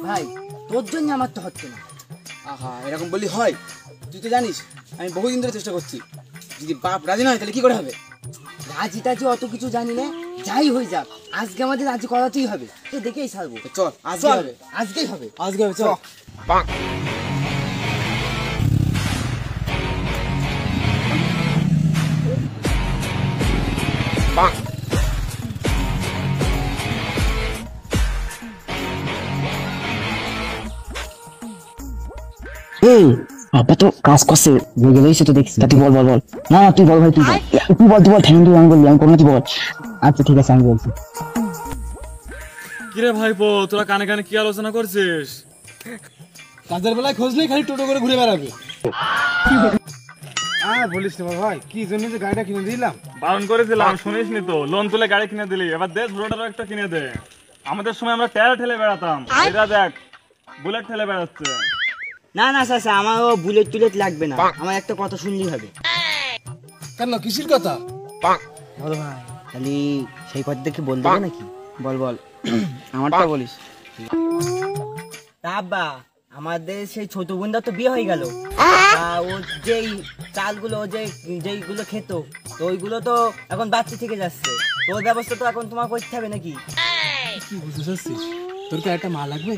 ভাই তোর জন্য আমার তো হচ্ছে না। আহা, এরকম বললি হয়? তুই তো জানিস আমি বহুদিন ধরে চেষ্টা করছি। যদি বাপ রাজি নয় তাহলে কি করে হবে? রাজি টাজি অত কিছু জানি না, যাই হয়ে যাক আজকে আমাদের রাজি করাতেই হবে। তো দেখেই ছাড়বো। চল আজকে হবে, আজকেই হবে, আজকে হবে, চল। এই আপা তো কাজ করছে, রেগে রয়েছে তো দেখছি। তুই বল বল বল। না না তুই বল ভাই, তুই বল তুই বল থ্যাংক ইউ। আমি বললি আমি কোনো, তুই বল। আচ্ছা ঠিক আছে আমি বলছি। কিরে ভাইপো, তোরা কানে কানে কি আলোচনা করছিস? কাজের বেলায় খোঁজ নেই, খালি টোটো করে ঘুরে বেড়াবে। আর বলিস না ভাই, কি জন্য যে গাড়িটা কিনে দিলাম। বারণ করেছিলাম, শুনিসনি তো? লোন তুলে গাড়ি কিনে দিলি, এবার দে ছোটটারও একটা কিনে দে। আমাদের সময় আমরা টায়ার ঠেলে বেড়াতাম, এটা দেখ বুলেট ঠেলে বেড়াচ্ছে। না না চাচা, আমার ও বুলেট টুলেট লাগবে না, আমার একটা কথা শুনলেই হবে। কেন, কিসির কথা? বল ভাই, তাহলে সেই কথা দেখে বল দেবে নাকি? বল বল, আমারটা বলিস। তা আব্বা, আমাদের সেই ছোট বোনটা তো বিয়ে হয়ে গেল। ও যেই চালগুলো যেইগুলো খেত, তো ওইগুলো তো এখন বাচ্চা থেকে যাচ্ছে। তো ওই ব্যবস্থা তো এখন তোমার করতে হবে নাকি? কি বুঝতে চাচ্ছিস? তোর কি একটা মা লাগবে?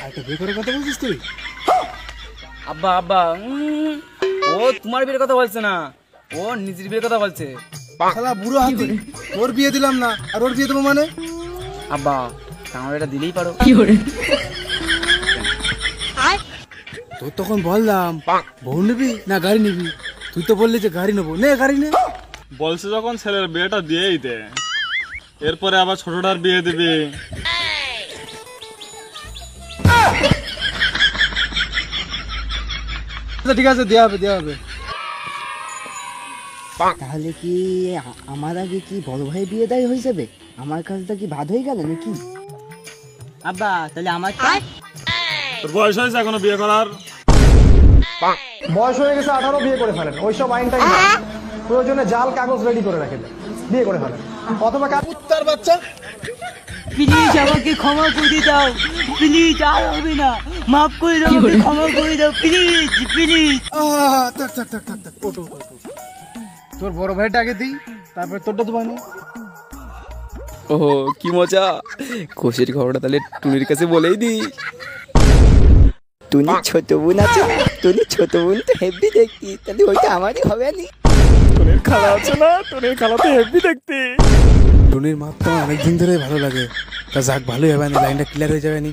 একটা বিয়ে করার কথা বলছিস তুই? আব্বা আব্বা, ও তোমার বিয়ের কথা বলছে না, ও নিজের বিয়ের কথা বলছে। শালা বুড়ো হাতি, তোর বিয়ে দিলাম না আর ওর বিয়ে দেবো মানে? আব্বা আমার এটা দিলেই পারো। তোর তখন বললাম বউ নিবি না গাড়ি নিবি, তুই তো বললি যে গাড়ি নেবো। নে গাড়ি নে। বলছে যখন ছেলের বিয়েটা দিয়েই দে, এরপরে আবার ছোটটার বিয়ে দিবি। ঠিক আছে, দেওয়া হবে দেওয়া হবে। তাহলে কি আমার আগে কি বড় ভাই বিয়ে দেয় হয়ে যাবে? আমার কাজটা কি বাদ হয়ে গেল নাকি? আব্বা তাহলে আমার তোর বয়স হয়েছে এখনো বিয়ে করার? বয়স হয়ে গেছে 18, বিয়ে করে ফেলেন। ওইসব আইনটাই প্রয়োজনে জাল কাগজ রেডি করে রাখেন, বিয়ে করে ফেলেন। অথবা কুত্তার বাচ্চা, প্লিজ আমাকে ক্ষমা করে দাও, প্লিজ আর হবে না, মাফ করে দাও, আমাকে ক্ষমা করে দাও প্লিজ প্লিজ। থাক থাক থাক থাক থাক, ওটো ওটো। তোর বড় ভাইটা আগে দিই, তারপরে তোরটা তো বানি। ও কি মজা, খুশির খবরটা তাহলে টুনির কাছে বলেই দি। টুনি ছোট বোন আছে, টুনি ছোট বোন তো হেভি দেখতি, তাহলে ওইটা আমারই হবে নি। টুনির খালা আছে না, টুনির খালা তো হেভি দেখতে। টুনির মাপ তো অনেকদিন ধরে ভালো লাগে, তা যাক ভালোই হবে, লাইনটা ক্লিয়ার হয়ে যাবে নি।